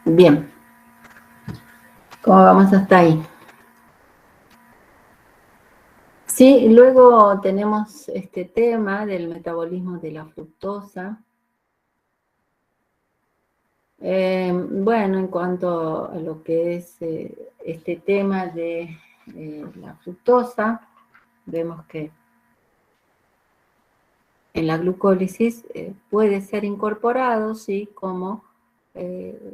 Bien, ¿cómo vamos hasta ahí? Sí, luego tenemos este tema del metabolismo de la fructosa. Bueno, en cuanto a lo que es este tema de la fructosa, vemos que en la glucólisis puede ser incorporado, ¿sí? Como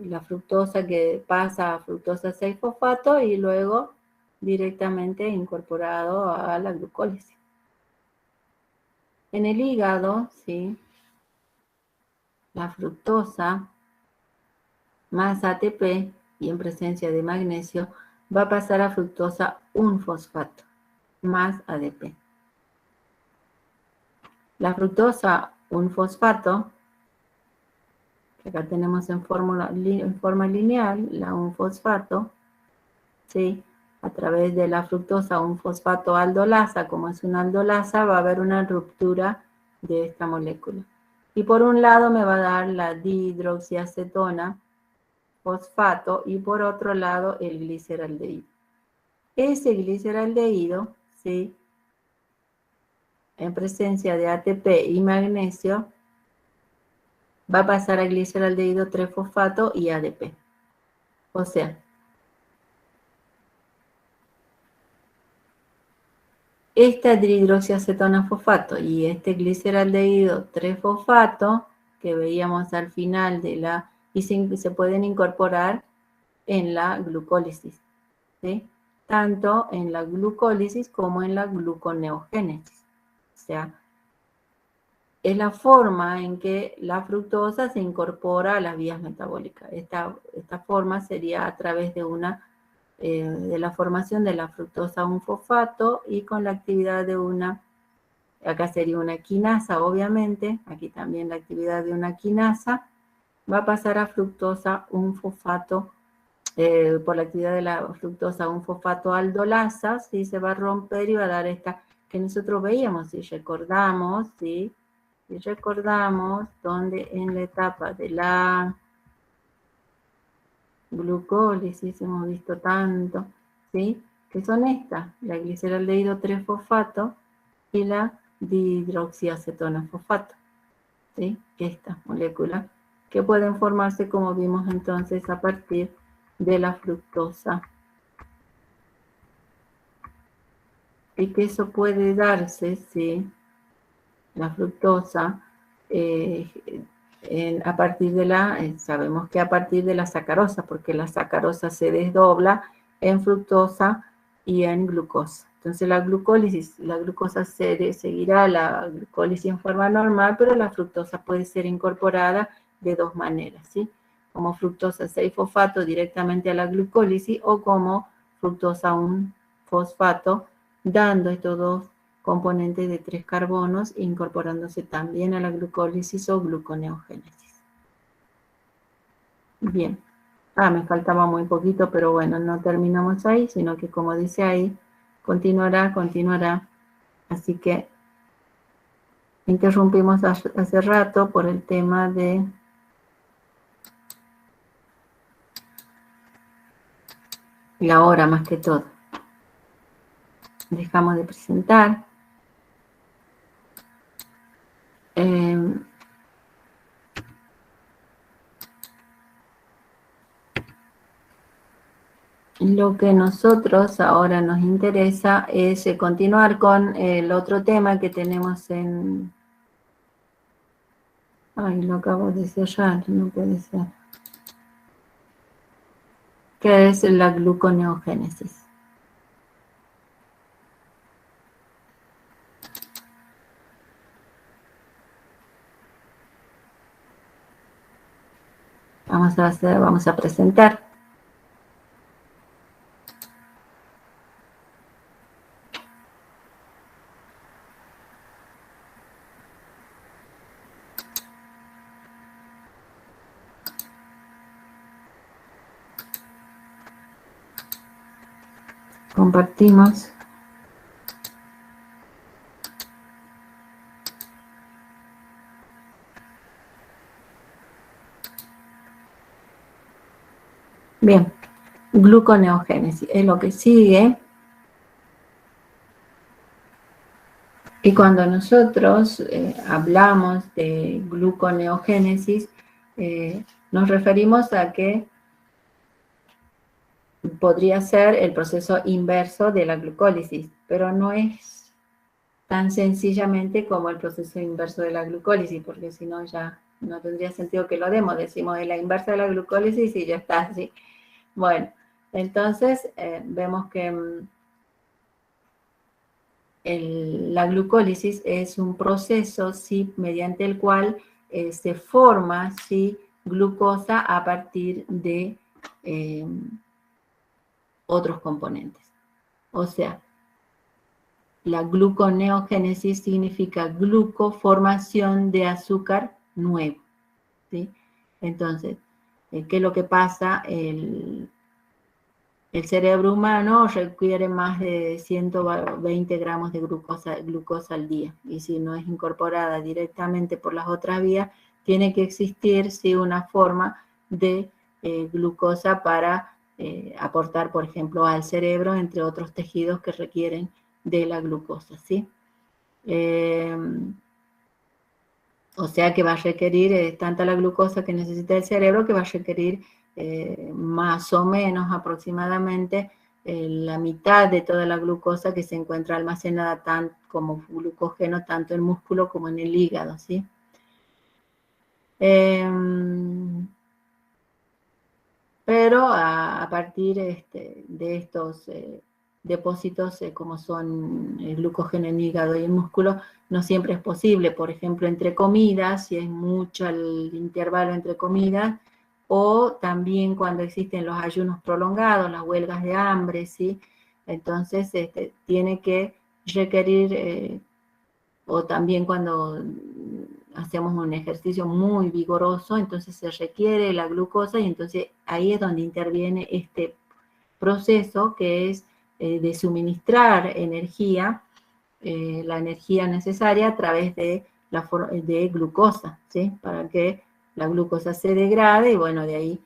la fructosa que pasa a fructosa 6-fosfato y luego directamente incorporado a la glucólisis. En el hígado, ¿sí? La fructosa más ATP y en presencia de magnesio va a pasar a fructosa 1-fosfato más ADP. La fructosa 1-fosfato, que acá tenemos en forma lineal, la 1-fosfato, ¿sí? A través de la fructosa 1-fosfato aldolasa, como es una aldolasa, va a haber una ruptura de esta molécula. Y por un lado me va a dar la dihidroxiacetona fosfato y por otro lado el gliceraldehído. Ese gliceraldehído, ¿sí? En presencia de ATP y magnesio, va a pasar a gliceraldehído 3-fosfato y ADP. O sea, esta dihidroxiacetona fosfato y este gliceraldehído 3-fosfato que veíamos al final de la, y se pueden incorporar en la glucólisis, ¿sí? Tanto en la glucólisis como en la gluconeogénesis. O sea, es la forma en que la fructosa se incorpora a las vías metabólicas. Esta forma sería a través de la formación de la fructosa 1-fosfato y con la actividad de acá sería una quinasa, obviamente, aquí también la actividad de una quinasa, va a pasar a fructosa 1-fosfato, por la actividad de la fructosa 1-fosfato aldolasa, ¿sí? Se va a romper y va a dar esta que nosotros veíamos, si recordamos, ¿sí? Y recordamos donde en la etapa de la glucólisis hemos visto tanto, ¿sí? Que son estas, la gliceraldehído 3-fosfato y la dihidroxiacetona fosfato, ¿sí? Esta molécula, que pueden formarse, como vimos entonces, a partir de la fructosa. Y que eso puede darse, ¿sí? La fructosa, a partir de sabemos que a partir de la sacarosa, porque la sacarosa se desdobla en fructosa y en glucosa. Entonces la glucosa seguirá la glucólisis en forma normal, pero la fructosa puede ser incorporada de dos maneras, ¿sí? Como fructosa 6-fosfato directamente a la glucólisis o como fructosa 1-fosfato, dando estos dos componentes de 3 carbonos, incorporándose también a la glucólisis o gluconeogénesis. Bien. Me faltaba muy poquito, pero bueno, no terminamos ahí, sino que como dice ahí, continuará. Así que interrumpimos hace rato por el tema de la hora más que todo. Dejamos de presentar. Lo que nosotros ahora nos interesa es continuar con el otro tema que tenemos en... Ay, lo acabo de cerrar, no puede ser. Que es la gluconeogénesis. Vamos a presentar. Compartimos. Bien, gluconeogénesis es lo que sigue. Y cuando nosotros hablamos de gluconeogénesis, nos referimos a que podría ser el proceso inverso de la glucólisis, pero no es tan sencillamente como el proceso inverso de la glucólisis, porque si no ya no tendría sentido que lo demos, decimos es la inversa de la glucólisis y ya está así. Bueno, entonces vemos que la glucólisis es un proceso, ¿sí?, mediante el cual se forma, ¿sí?, glucosa a partir de otros componentes. O sea, la gluconeogénesis significa glucoformación de azúcar nuevo, ¿sí? Entonces, ¿qué es lo que pasa? El cerebro humano requiere más de 120 gramos de glucosa al día, y si no es incorporada directamente por las otras vías, tiene que existir, sí, una forma de glucosa para aportar, por ejemplo, al cerebro, entre otros tejidos que requieren de la glucosa, ¿sí? O sea que va a requerir tanta la glucosa que necesita el cerebro que va a requerir más o menos aproximadamente la mitad de toda la glucosa que se encuentra almacenada como glucógeno tanto en músculo como en el hígado, ¿sí? Pero a partir de estos depósitos como son el glucógeno en hígado y en músculo, no siempre es posible. Por ejemplo, entre comidas, si es mucho el intervalo entre comidas, o también cuando existen los ayunos prolongados, las huelgas de hambre, ¿sí? Entonces, tiene que requerir, o también cuando hacemos un ejercicio muy vigoroso, entonces se requiere la glucosa y entonces ahí es donde interviene este proceso que es de suministrar energía, la energía necesaria a través de glucosa, ¿sí? Para que la glucosa se degrade y bueno, de ahí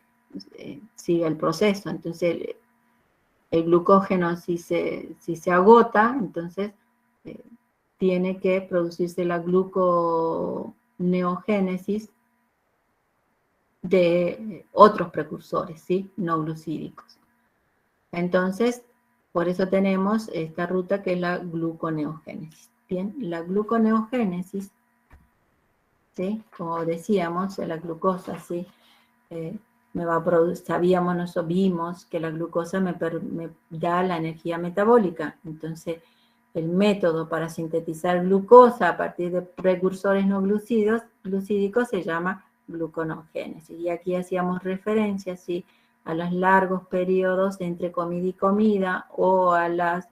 sigue el proceso. Entonces el glucógeno si se agota, entonces tiene que producirse la gluconeogénesis de otros precursores, ¿sí?, no glucídicos. Entonces, por eso tenemos esta ruta que es la gluconeogénesis. Bien, la gluconeogénesis, ¿sí?, como decíamos, la glucosa, ¿sí?, me va a producir, sabíamos, nosotros vimos que la glucosa me da la energía metabólica. Entonces, el método para sintetizar glucosa a partir de precursores no glucídicos se llama gluconeogénesis. Y aquí hacíamos referencia, ¿sí?, a los largos periodos entre comida y comida o a las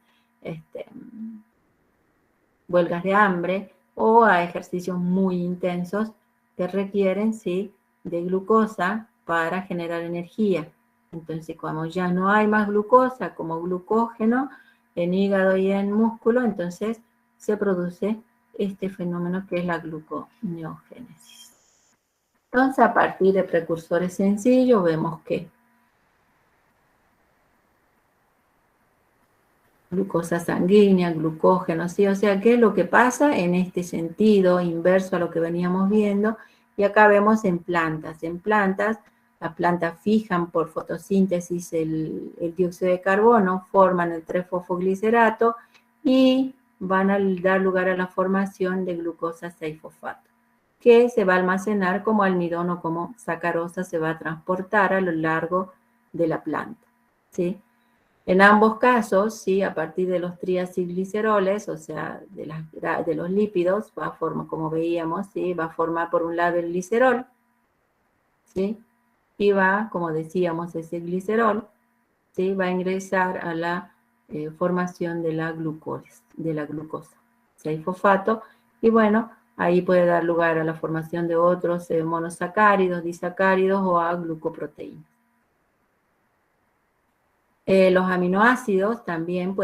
huelgas de hambre o a ejercicios muy intensos que requieren, ¿sí?, de glucosa para generar energía. Entonces, como ya no hay más glucosa como glucógeno en hígado y en músculo, entonces se produce este fenómeno que es la gluconeogénesis. Entonces, a partir de precursores sencillos, vemos que glucosa sanguínea, glucógeno, ¿sí? O sea, ¿qué es lo que pasa en este sentido inverso a lo que veníamos viendo? Y acá vemos en plantas. En plantas, las plantas fijan por fotosíntesis el dióxido de carbono, forman el 3-fosfoglicerato y van a dar lugar a la formación de glucosa 6-fosfato, que se va a almacenar como almidón o como sacarosa, se va a transportar a lo largo de la planta, ¿sí? En ambos casos, ¿sí?, a partir de los triacilgliceroles, o sea, de los lípidos, va a formar, como veíamos, ¿sí?, va a formar por un lado el glicerol, ¿sí?, y va, como decíamos, ese glicerol, ¿sí?, va a ingresar a la formación de la glucosa, 6-fosfato, y bueno, ahí puede dar lugar a la formación de otros monosacáridos, disacáridos o a glucoproteínas. Los aminoácidos también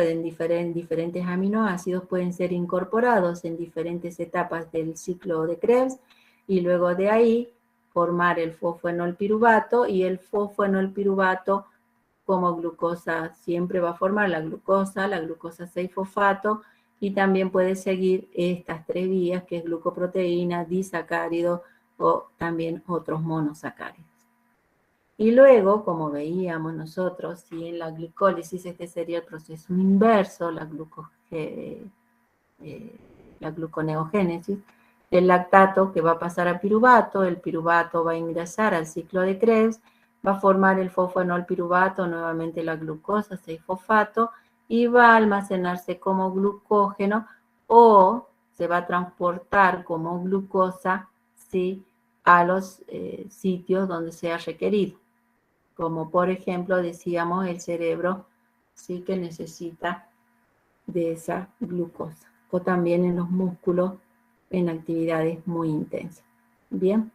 diferentes aminoácidos pueden ser incorporados en diferentes etapas del ciclo de Krebs y luego de ahí formar el fosfenolpiruvato y el fosfenolpiruvato como glucosa, siempre va a formar la glucosa 6-fosfato, y también puede seguir estas tres vías, que es glucoproteína, disacárido o también otros monosacáridos. Y luego, como veíamos nosotros, si en la glicólisis este sería el proceso inverso, la gluconeogénesis, el lactato que va a pasar a piruvato, el piruvato va a ingresar al ciclo de Krebs, va a formar el fosfenolpiruvato, nuevamente la glucosa 6-fosfato, y va a almacenarse como glucógeno o se va a transportar como glucosa, ¿sí?, a los sitios donde sea requerido. Como por ejemplo decíamos el cerebro, sí que necesita de esa glucosa, o también en los músculos en actividades muy intensas. Bien,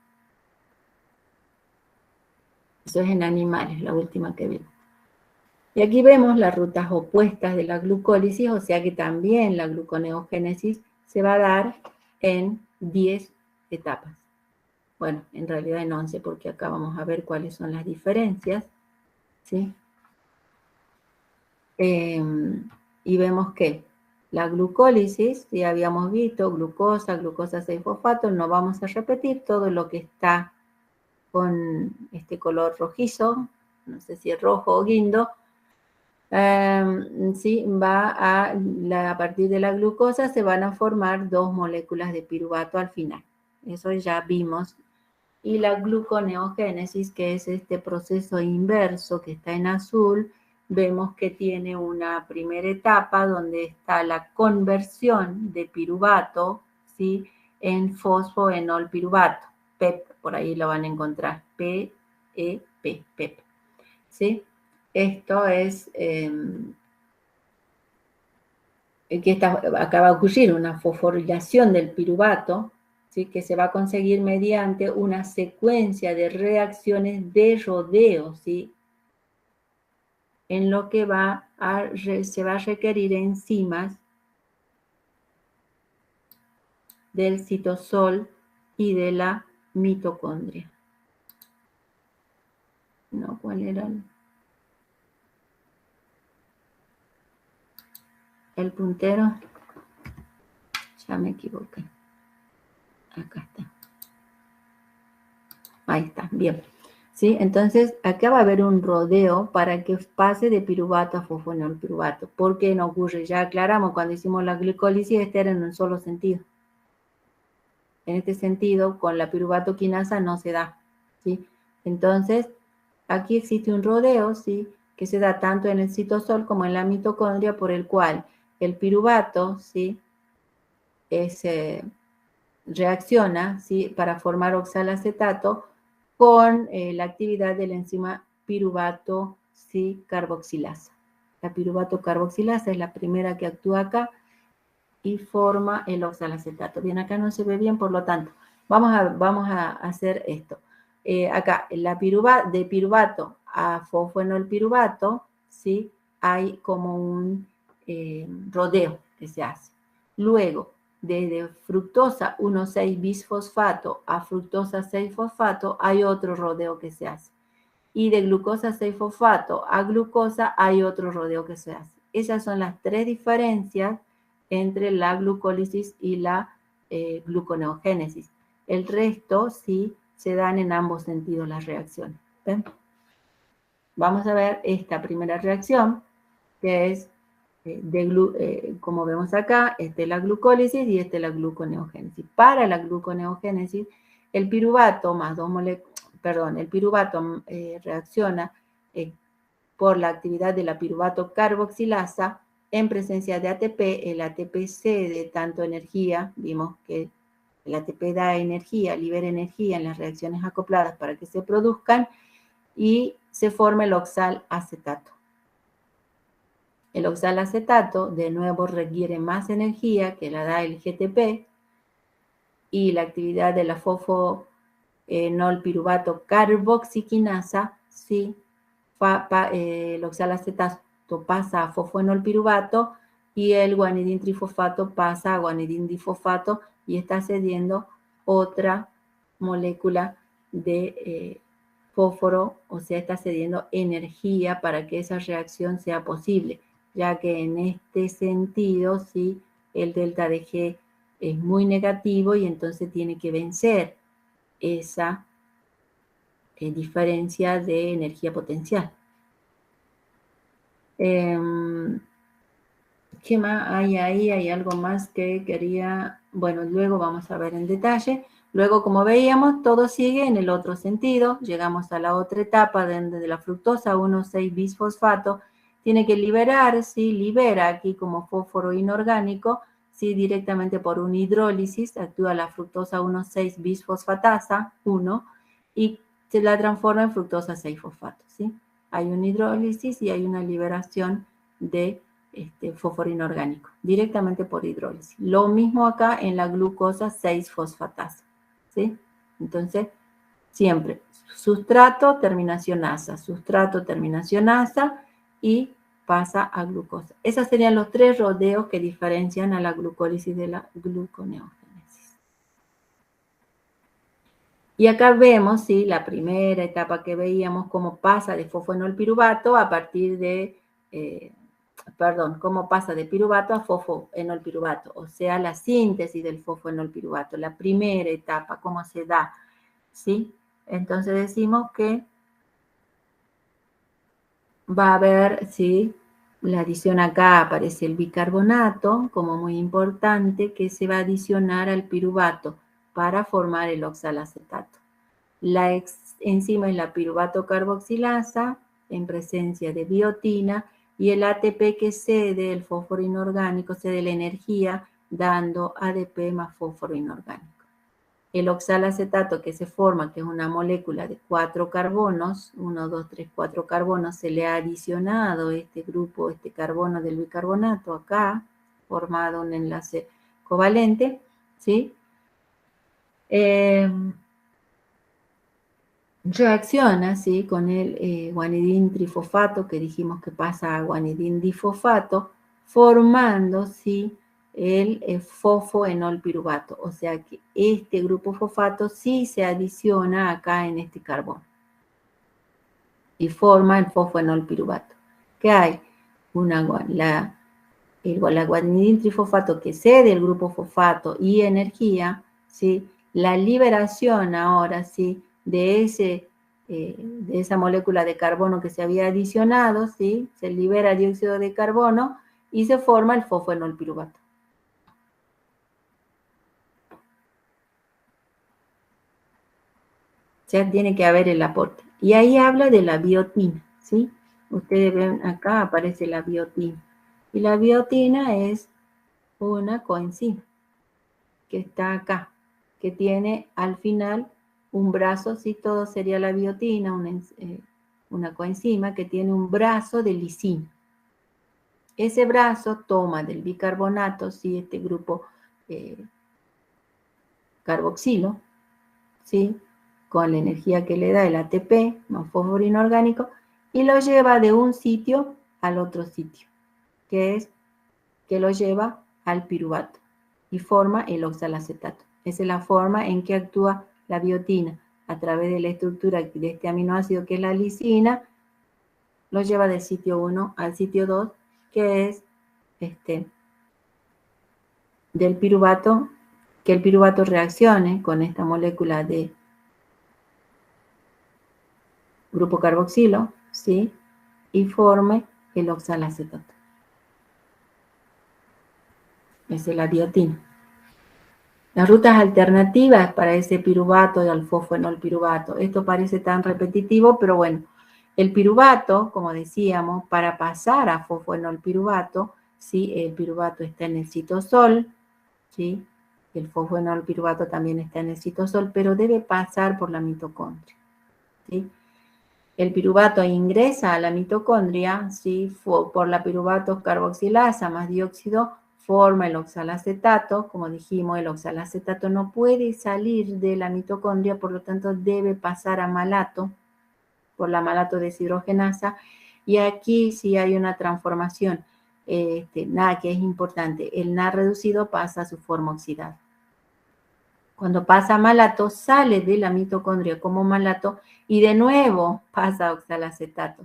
eso es en animales, la última que vimos. Y aquí vemos las rutas opuestas de la glucólisis, o sea que también la gluconeogénesis se va a dar en 10 etapas. Bueno, en realidad en 11, porque acá vamos a ver cuáles son las diferencias, ¿sí? Y vemos que la glucólisis, ya habíamos visto, glucosa 6-fosfato, no vamos a repetir todo lo que está con este color rojizo, no sé si es rojo o guindo. Sí, a partir de la glucosa se van a formar 2 moléculas de piruvato al final. Eso ya vimos. Y la gluconeogénesis, que es este proceso inverso que está en azul, vemos que tiene una primera etapa donde está la conversión de piruvato, ¿sí?, en fosfoenolpiruvato. PEP, por ahí lo van a encontrar. PEP, PEP. ¿Sí? Esto es que acá va a ocurrir una fosforilación del piruvato, ¿sí?, que se va a conseguir mediante una secuencia de reacciones de rodeo, ¿sí?, en lo que se va a requerir enzimas del citosol y de la mitocondria. No, ¿cuál era el puntero? Ya me equivoqué. Acá está. Ahí está, bien. ¿Sí? Entonces, acá va a haber un rodeo para que pase de piruvato a fosfonolpiruvato. ¿Por qué no ocurre? Ya aclaramos, cuando hicimos la glicólisis, este era en un solo sentido. En este sentido, con la piruvato quinasa no se da, ¿sí? Entonces, aquí existe un rodeo, ¿sí?, que se da tanto en el citosol como en la mitocondria, por el cual el piruvato, ¿sí?, reacciona, ¿sí?, para formar oxalacetato con la actividad de la enzima piruvato, ¿sí?, carboxilasa. La piruvato carboxilasa es la primera que actúa acá y forma el oxalacetato. Bien, acá no se ve bien, por lo tanto, vamos a hacer esto. Acá, de piruvato a fosfoenolpiruvato, ¿sí?, hay como un rodeo que se hace. Luego, desde fructosa 1,6-bisfosfato a fructosa 6-fosfato, hay otro rodeo que se hace. Y de glucosa 6-fosfato a glucosa hay otro rodeo que se hace. Esas son las tres diferencias entre la glucólisis y la gluconeogénesis. El resto sí se dan en ambos sentidos las reacciones. ¿Ven? Vamos a ver esta primera reacción, que es como vemos acá, esta es la glucólisis y esta es la gluconeogénesis. Para la gluconeogénesis, el piruvato más dos moléculas, el piruvato reacciona por la actividad de la piruvato carboxilasa en presencia de ATP. El ATP cede tanto energía, vimos que el ATP da energía, libera energía en las reacciones acopladas para que se produzcan y se forma el oxalacetato. El oxalacetato, de nuevo, requiere más energía que la da el GTP y la actividad de la fosfonolpiruvato carboxiquinasa, sí, el oxalacetato pasa a fosfonolpiruvato y el guanidín trifosfato pasa a guanidín difosfato y está cediendo otra molécula de fósforo, o sea, está cediendo energía para que esa reacción sea posible, ya que en este sentido, sí, el delta de G es muy negativo y entonces tiene que vencer esa diferencia de energía potencial. ¿Qué más hay ahí? Hay algo más que quería, bueno, luego vamos a ver en detalle. Luego, como veíamos, todo sigue en el otro sentido. Llegamos a la otra etapa de la fructosa 1,6-bisfosfato. Tiene que liberar, ¿sí? Libera aquí como fósforo inorgánico, ¿sí? Directamente por una hidrólisis, actúa la fructosa 1,6-bisfosfatasa, 1, y se la transforma en fructosa 6-fosfato, ¿sí? Hay una hidrólisis y hay una liberación de fósforo inorgánico, directamente por hidrólisis. Lo mismo acá en la glucosa 6-fosfatasa, ¿sí? Entonces, siempre sustrato, terminación asa, sustrato, terminación asa y pasa a glucosa. Esos serían los tres rodeos que diferencian a la glucólisis de la gluconeogénesis. Y acá vemos, ¿sí? La primera etapa que veíamos, cómo pasa de fosfoenolpiruvato a partir de, cómo pasa de piruvato a fosfoenolpiruvato, o sea, la síntesis del fosfoenolpiruvato, la primera etapa, cómo se da, ¿sí? Entonces decimos que va a haber, ¿sí? La adición acá aparece el bicarbonato como muy importante que se va a adicionar al piruvato para formar el oxalacetato. La enzima es la piruvato carboxilasa en presencia de biotina y el ATP que cede el fósforo inorgánico, cede la energía dando ADP más fósforo inorgánico. El oxalacetato que se forma, que es una molécula de 4 carbonos, 1, 2, 3, 4 carbonos, se le ha adicionado este grupo, este carbono del bicarbonato acá, formado un enlace covalente, ¿sí? Reacciona, ¿sí? Con el guanidín trifosfato, que dijimos que pasa a guanidín difosfato, formando, ¿sí? El fosfoenolpiruvato. O sea que este grupo fosfato sí se adiciona acá en este carbono y forma el fosfoenolpiruvato. ¿Qué hay? La guanidín trifosfato que cede el grupo fosfato y energía, ¿sí? La liberación ahora, ¿sí? De esa molécula de carbono que se había adicionado, ¿sí? Se libera dióxido de carbono y se forma el fosfoenolpiruvato. O sea, tiene que haber el aporte. Y ahí habla de la biotina, ¿sí? Ustedes ven acá aparece la biotina. Y la biotina es una coenzima que está acá, que tiene al final un brazo, sí, todo sería la biotina, una coenzima que tiene un brazo de lisina. Ese brazo toma del bicarbonato, sí, este grupo carboxilo, sí, con la energía que le da el ATP, más fósforo inorgánico, y lo lleva de un sitio al otro sitio, que lo lleva al piruvato y forma el oxalacetato. Esa es la forma en que actúa la biotina. A través de la estructura de este aminoácido que es la lisina, lo lleva del sitio 1 al sitio 2, que es del piruvato, que el piruvato reaccione con esta molécula de grupo carboxilo, ¿sí? Y forme el oxalacetato. Esa es la biotina. Las rutas alternativas para ese piruvato y al fosfoenolpiruvato. Esto parece tan repetitivo, pero bueno, el piruvato, como decíamos, para pasar a fosfoenolpiruvato, ¿sí? El piruvato está en el citosol, ¿sí? El fosfoenolpiruvato también está en el citosol, pero debe pasar por la mitocondria, ¿sí? El piruvato ingresa a la mitocondria, ¿sí? Por la piruvato carboxilasa más dióxido, forma el oxalacetato. Como dijimos, el oxalacetato no puede salir de la mitocondria, por lo tanto debe pasar a malato, por la malato deshidrogenasa. Y aquí sí hay una transformación, NA, que es importante. El NA reducido pasa a su forma oxidada. Cuando pasa a malato, sale de la mitocondria como malato y de nuevo pasa a oxalacetato.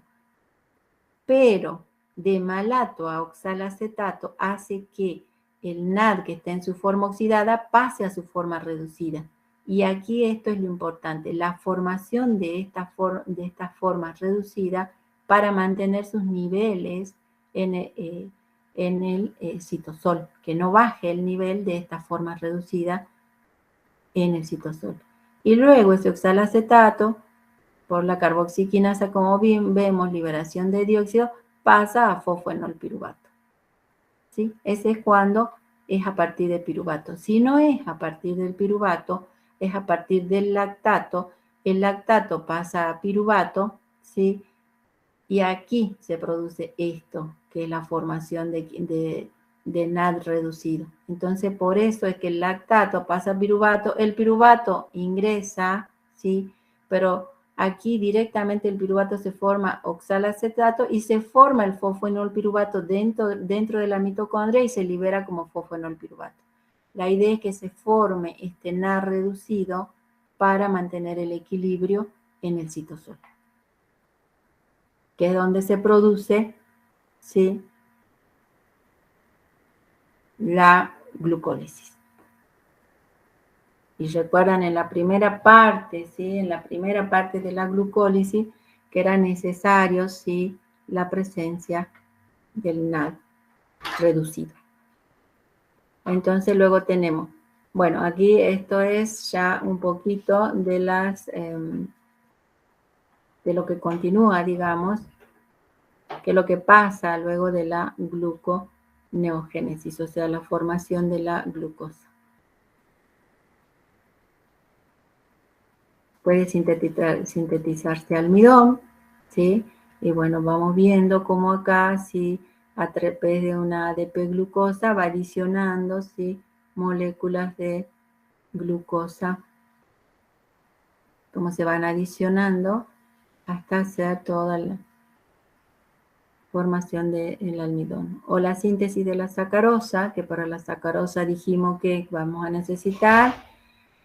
Pero de malato a oxalacetato hace que el NAD que está en su forma oxidada pase a su forma reducida. Y aquí esto es lo importante, la formación de esta forma reducida para mantener sus niveles en el citosol, que no baje el nivel de esta forma reducida en el citosol. Y luego ese oxalacetato, por la carboxiquinasa, como bien vemos, liberación de dióxido, pasa a fosfoenolpiruvato. ¿Sí? Ese es cuando es a partir del piruvato. Si no es a partir del piruvato, es a partir del lactato. El lactato pasa a piruvato, ¿sí? Y aquí se produce esto, que es la formación de NAD reducido. Entonces, por eso es que el lactato pasa a piruvato, el piruvato ingresa, ¿sí? Pero aquí directamente el piruvato se forma oxalacetato y se forma el fosfoenolpiruvato dentro de la mitocondria y se libera como fosfoenolpiruvato. La idea es que se forme este NAD reducido para mantener el equilibrio en el citosol, que es donde se produce, ¿sí?, la glucólisis. Y recuerdan en la primera parte, ¿sí?, en la primera parte de la glucólisis, que era necesario, ¿sí?, la presencia del NAD reducido. Entonces luego tenemos, bueno, aquí esto es ya un poquito de de lo que continúa, digamos, que es lo que pasa luego de la gluconeogénesis, o sea, la formación de la glucosa. Puede sintetizarse almidón, ¿sí? Y bueno, vamos viendo cómo acá, ¿sí?, a través de una ADP-glucosa va adicionando, ¿sí?, moléculas de glucosa, cómo se van adicionando hasta hacer toda la formación del almidón. O la síntesis de la sacarosa, que para la sacarosa dijimos que vamos a necesitar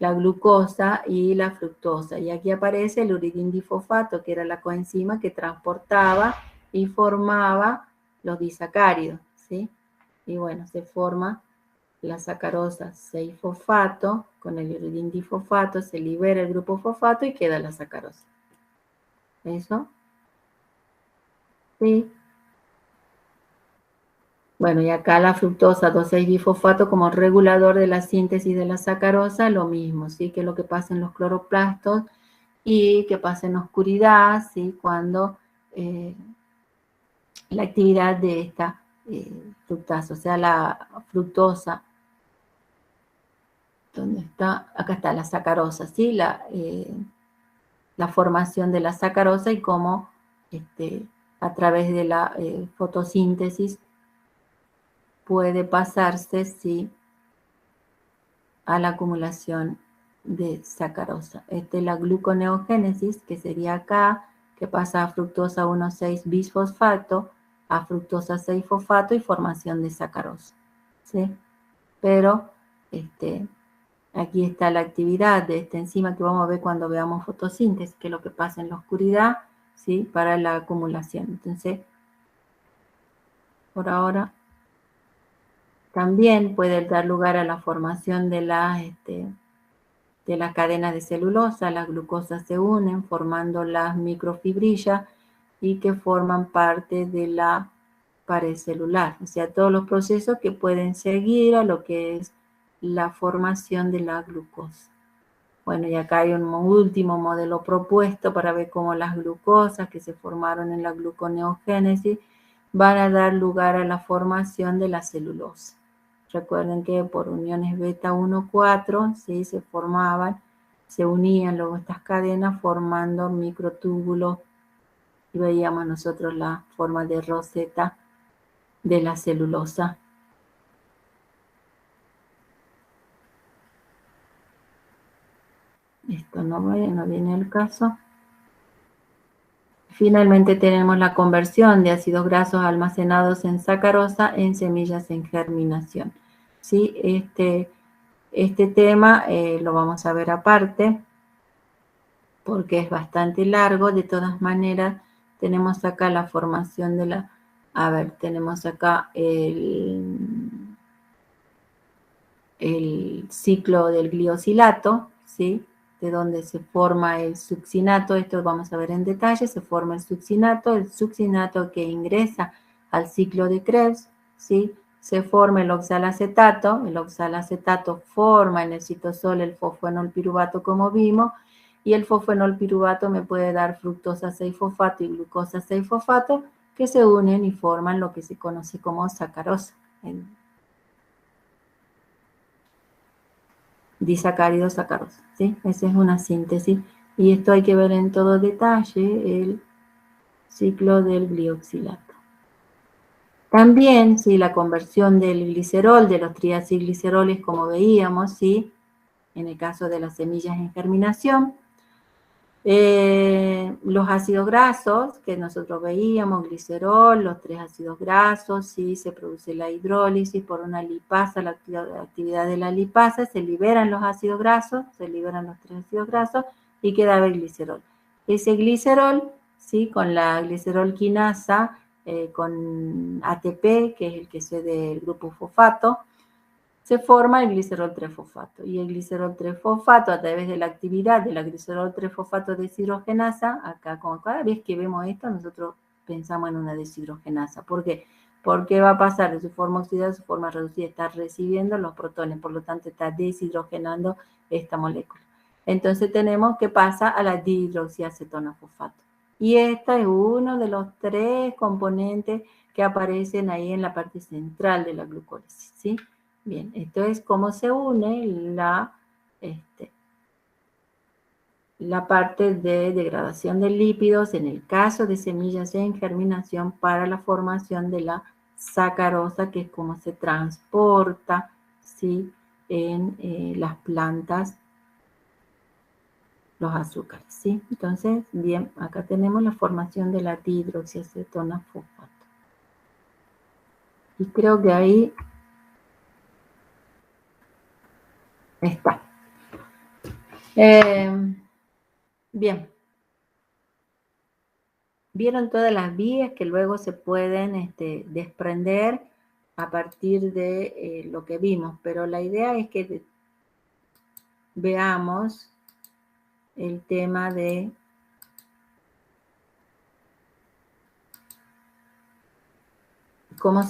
la glucosa y la fructosa. Y aquí aparece el uridindifosfato, que era la coenzima que transportaba y formaba los disacáridos, ¿sí? Y bueno, se forma la sacarosa 6-fosfato, con el uridindifosfato se libera el grupo fosfato y queda la sacarosa. ¿Eso? Sí. Bueno, y acá la fructosa 2,6-bifosfato como regulador de la síntesis de la sacarosa, lo mismo, ¿sí? Que es lo que pasa en los cloroplastos y que pasa en oscuridad, ¿sí?, cuando la actividad de esta fructasa, o sea, la fructosa, ¿dónde está? Acá está la sacarosa, ¿sí? La formación de la sacarosa y cómo a través de la fotosíntesis puede pasarse, ¿sí?, a la acumulación de sacarosa. Esta es la gluconeogénesis, que sería acá, que pasa a fructosa 1,6-bisfosfato, a fructosa 6-fosfato y formación de sacarosa, ¿sí? Pero aquí está la actividad de esta enzima que vamos a ver cuando veamos fotosíntesis, que es lo que pasa en la oscuridad, ¿sí?, para la acumulación. Entonces, por ahora, también puede dar lugar a la formación de las cadenas de celulosa. Las glucosas se unen formando las microfibrillas y que forman parte de la pared celular. O sea, todos los procesos que pueden seguir a lo que es la formación de la glucosa. Bueno, y acá hay un último modelo propuesto para ver cómo las glucosas que se formaron en la gluconeogénesis van a dar lugar a la formación de la celulosa. Recuerden que por uniones beta 1,4, ¿sí?, se formaban, se unían luego estas cadenas formando microtúbulos y veíamos nosotros la forma de roseta de la celulosa. Esto no viene al caso. Finalmente tenemos la conversión de ácidos grasos almacenados en sacarosa en semillas en germinación. ¿Sí? Este tema lo vamos a ver aparte porque es bastante largo. De todas maneras, tenemos acá la formación de la... A ver, tenemos acá el ciclo del gliosilato, ¿sí? De donde se forma el succinato. Esto vamos a ver en detalle. Se forma el succinato que ingresa al ciclo de Krebs, ¿sí? Se forma el oxalacetato forma en el citosol el fosfenolpiruvato como vimos, y el fosfenolpiruvato me puede dar fructosa 6-fosfato y glucosa 6-fosfato que se unen y forman lo que se conoce como sacarosa. Disacárido sacarosa, ¿sí? Esa es una síntesis. Y esto hay que ver en todo detalle el ciclo del glioxilato. También, sí, la conversión del glicerol, de los triacilgliceroles, como veíamos, sí, en el caso de las semillas en germinación. Los ácidos grasos que nosotros veíamos, glicerol, los 3 ácidos grasos, sí, se produce la hidrólisis por una lipasa, la actividad de la lipasa, se liberan los ácidos grasos, se liberan los 3 ácidos grasos y queda el glicerol. Ese glicerol, sí, con la glicerol quinasa, con ATP, que es el que se del grupo fosfato, se forma el glicerol 3-fosfato. Y el glicerol 3-fosfato, a través de la actividad de la glicerol 3-fosfato deshidrogenasa, acá como cada vez que vemos esto, nosotros pensamos en una deshidrogenasa. ¿Por qué? Porque va a pasar de su forma oxidada a su forma reducida, está recibiendo los protones, por lo tanto está deshidrogenando esta molécula. Entonces tenemos que pasa a la dihidroxiacetona-fosfato. Y este es uno de los 3 componentes que aparecen ahí en la parte central de la glucólisis, ¿sí? Bien, esto es cómo se une la parte de degradación de lípidos en el caso de semillas en germinación para la formación de la sacarosa, que es cómo se transporta, ¿sí? En las plantas los azúcares, ¿sí? Entonces, bien, acá tenemos la formación de la dihidroxiacetona fosfato. Y creo que ahí está. Bien. Vieron todas las vías que luego se pueden desprender a partir de lo que vimos, pero la idea es que veamos el tema de cómo